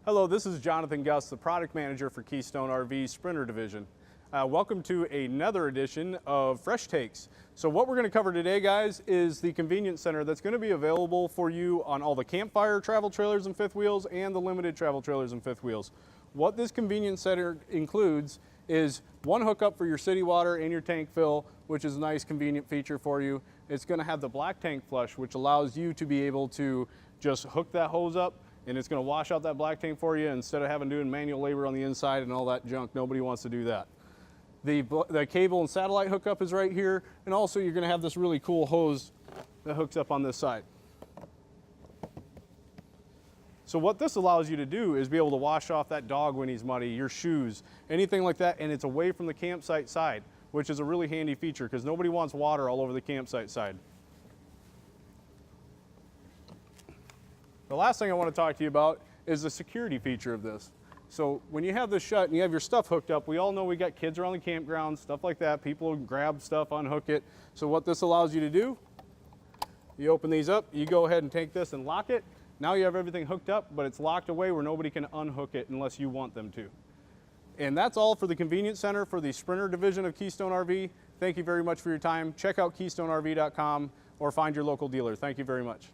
Hello, this is Jonathan Gus, the product manager for Keystone RV Sprinter Division. Welcome to another edition of Fresh Takes. So what we're going to cover today, guys, is the convenience center that's going to be available for you on all the campfire travel trailers and fifth wheels and the limited travel trailers and fifth wheels. What this convenience center includes is one hookup for your city water and your tank fill, which is a nice convenient feature for you. It's going to have the black tank flush, which allows you to be able to just hook that hose up, and it's going to wash out that black tank for you instead of having to do manual labor on the inside and all that junk. Nobody wants to do that. The cable and satellite hookup is right here, and also you're going to have this really cool hose that hooks up on this side. So what this allows you to do is be able to wash off that dog when he's muddy, your shoes, anything like that, and it's away from the campsite side, which is a really handy feature because nobody wants water all over the campsite side. The last thing I want to talk to you about is the security feature of this. So when you have this shut and you have your stuff hooked up, we all know we got kids around the campground, stuff like that. People grab stuff, unhook it. So what this allows you to do, you open these up, you go ahead and take this and lock it. Now you have everything hooked up, but it's locked away where nobody can unhook it unless you want them to. And that's all for the convenience center for the Sprinter division of Keystone RV. Thank you very much for your time. Check out KeystoneRV.com or find your local dealer. Thank you very much.